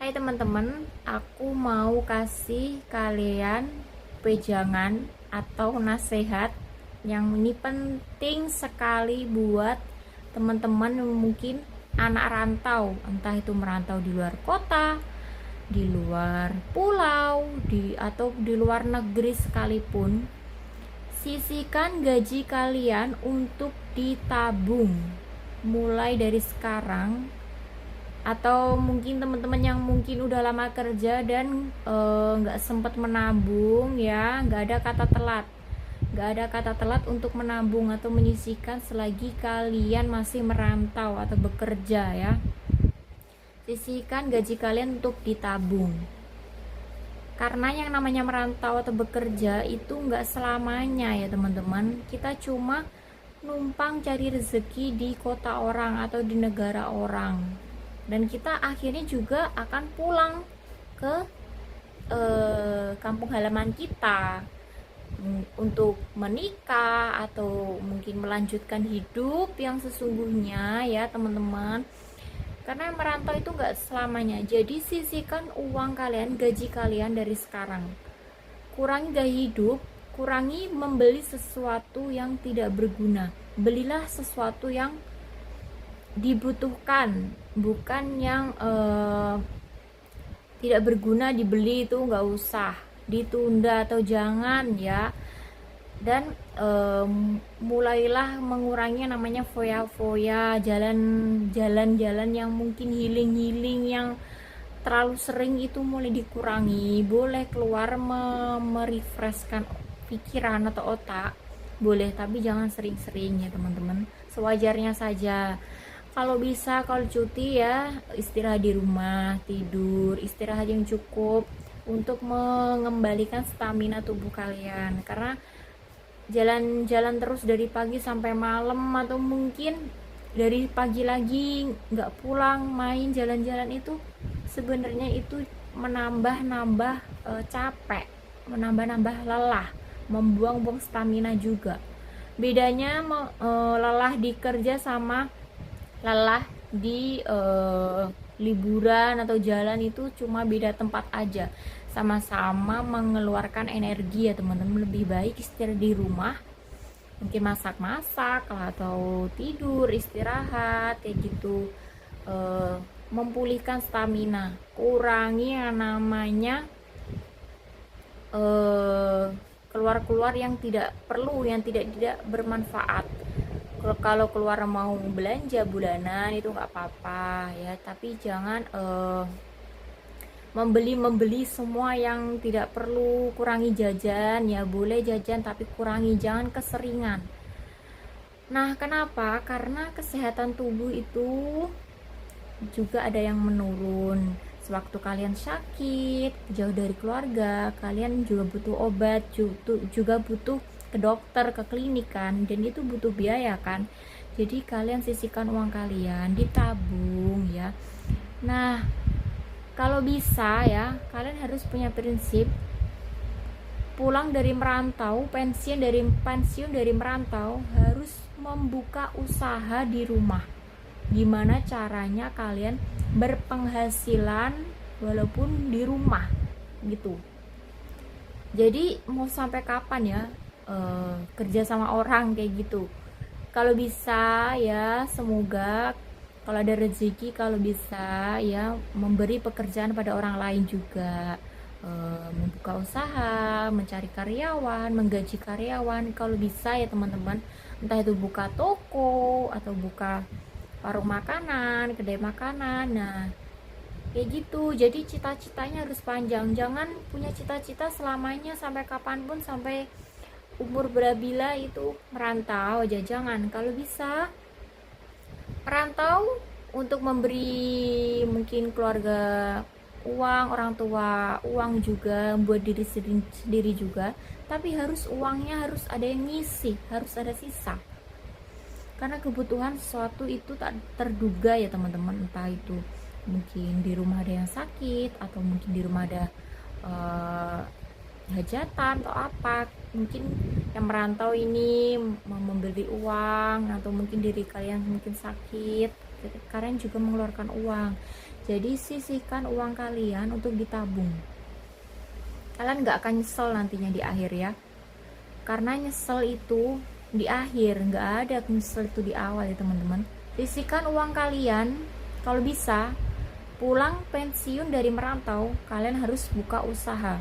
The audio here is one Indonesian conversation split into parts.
Hai teman-teman, aku mau kasih kalian pejangan atau nasihat yang ini penting sekali buat teman-teman yang mungkin anak rantau, entah itu merantau di luar kota, di luar pulau, atau di luar negeri sekalipun. Sisihkan gaji kalian untuk ditabung mulai dari sekarang, atau mungkin teman-teman yang mungkin udah lama kerja dan nggak sempat menabung ya, nggak ada kata telat untuk menabung atau menyisihkan selagi kalian masih merantau atau bekerja ya. Sisihkan gaji kalian untuk ditabung, karena yang namanya merantau atau bekerja itu nggak selamanya ya teman-teman. Kita cuma numpang cari rezeki di kota orang atau di negara orang, dan kita akhirnya juga akan pulang ke kampung halaman kita untuk menikah atau mungkin melanjutkan hidup yang sesungguhnya ya teman-teman. Karena merantau itu nggak selamanya. Jadi sisihkan uang kalian, gaji kalian dari sekarang. Kurangi gaya hidup, kurangi membeli sesuatu yang tidak berguna. Belilah sesuatu yang dibutuhkan, bukan yang tidak berguna dibeli. Itu nggak usah, ditunda atau jangan ya. Dan mulailah mengurangi namanya foya-foya, jalan-jalan yang mungkin healing yang terlalu sering itu mulai dikurangi. Boleh keluar merefreshkan pikiran atau otak, boleh, tapi jangan sering-sering ya teman-teman, sewajarnya saja. Kalau bisa, kalau cuti ya istirahat di rumah, tidur, istirahat yang cukup untuk mengembalikan stamina tubuh kalian. Karena jalan-jalan terus dari pagi sampai malam, atau mungkin dari pagi lagi nggak pulang, main jalan-jalan, itu sebenarnya itu menambah-nambah capek, menambah-nambah lelah, membuang-buang stamina juga. Bedanya lelah di kerja sama lelah di liburan atau jalan itu cuma beda tempat aja, sama-sama mengeluarkan energi ya teman-teman. Lebih baik istirahat di rumah, mungkin masak-masak atau tidur istirahat kayak gitu, memulihkan stamina. Kurangi yang namanya keluar-keluar yang tidak perlu, yang tidak bermanfaat. Kalau keluar mau belanja bulanan itu nggak apa-apa ya, tapi jangan membeli semua yang tidak perlu. Kurangi jajan ya, boleh jajan tapi kurangi, jangan keseringan. Nah, kenapa? Karena kesehatan tubuh itu juga ada yang menurun. Sewaktu kalian sakit, jauh dari keluarga, kalian juga butuh obat, juga butuh ke dokter, ke klinik kan, dan itu butuh biaya kan. Jadi kalian sisihkan uang kalian, ditabung ya. Nah, kalau bisa ya, kalian harus punya prinsip pulang dari merantau, pensiun dari merantau, harus membuka usaha di rumah. Gimana caranya kalian berpenghasilan walaupun di rumah gitu. Jadi mau sampai kapan ya kerja sama orang kayak gitu? Kalau bisa ya, semoga kalau ada rezeki, kalau bisa ya memberi pekerjaan pada orang lain juga, membuka usaha, mencari karyawan, menggaji karyawan kalau bisa ya teman-teman. Entah itu buka toko atau buka warung makanan, kedai makanan. Nah, kayak gitu. Jadi cita-citanya harus panjang. Jangan punya cita-cita selamanya sampai kapanpun, sampai umur berabila itu merantau aja. Jangan. Kalau bisa merantau untuk memberi mungkin keluarga uang, orang tua uang juga, buat diri sendiri juga. Tapi harus uangnya harus ada yang ngisi, harus ada sisa. Karena kebutuhan sesuatu itu tak terduga ya teman-teman. Entah itu mungkin di rumah ada yang sakit, atau mungkin di rumah ada hajatan atau apa. Mungkin yang merantau ini membeli uang, atau mungkin diri kalian mungkin sakit. kalian juga mengeluarkan uang. Jadi sisihkan uang kalian untuk ditabung. Kalian nggak akan nyesel nantinya di akhir ya, karena nyesel itu di akhir, nggak ada nyesel itu di awal ya teman-teman. Sisihkan uang kalian. Kalau bisa pulang pensiun dari merantau, kalian harus buka usaha,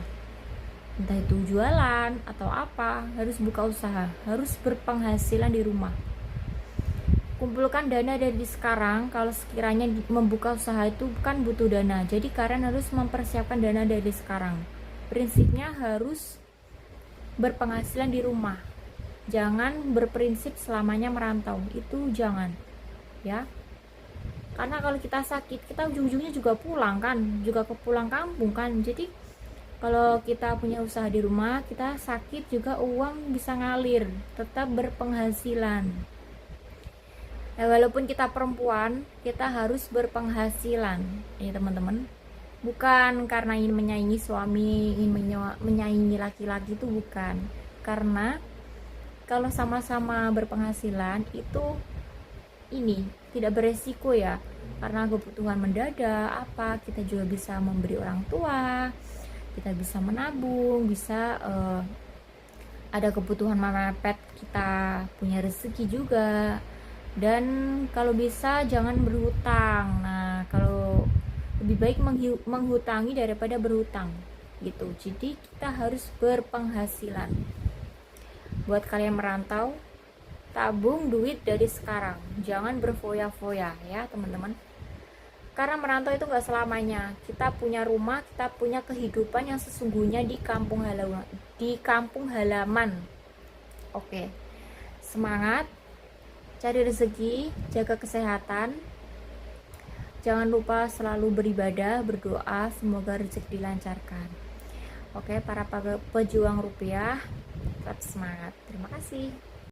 entah itu jualan atau apa, harus buka usaha, harus berpenghasilan di rumah. Kumpulkan dana dari sekarang. Kalau sekiranya membuka usaha itu kan butuh dana, jadi kalian harus mempersiapkan dana dari sekarang. Prinsipnya harus berpenghasilan di rumah, jangan berprinsip selamanya merantau, itu jangan ya. Karena kalau kita sakit, kita ujung-ujungnya juga pulang kan, juga ke pulang kampung kan. Jadi kalau kita punya usaha di rumah, kita sakit juga uang bisa ngalir, tetap berpenghasilan. Nah, walaupun kita perempuan, kita harus berpenghasilan ya teman-teman. Bukan karena ingin menyaingi suami, ingin menyaingi laki-laki, itu bukan. Karena kalau sama-sama berpenghasilan itu ini tidak beresiko ya, karena kebutuhan mendadak apa, kita juga bisa memberi orang tua, kita bisa menabung, bisa ada kebutuhan mepet, kita punya rezeki juga. Dan kalau bisa jangan berhutang. Nah, kalau lebih baik menghutangi daripada berhutang gitu. Jadi kita harus berpenghasilan. Buat kalian merantau, tabung duit dari sekarang, jangan berfoya-foya ya teman-teman. Karena merantau itu nggak selamanya. Kita punya rumah, kita punya kehidupan yang sesungguhnya di kampung halaman. Oke, semangat, cari rezeki, jaga kesehatan. Jangan lupa selalu beribadah, berdoa, semoga rezeki dilancarkan. Oke, para pejuang rupiah, tetap semangat. Terima kasih.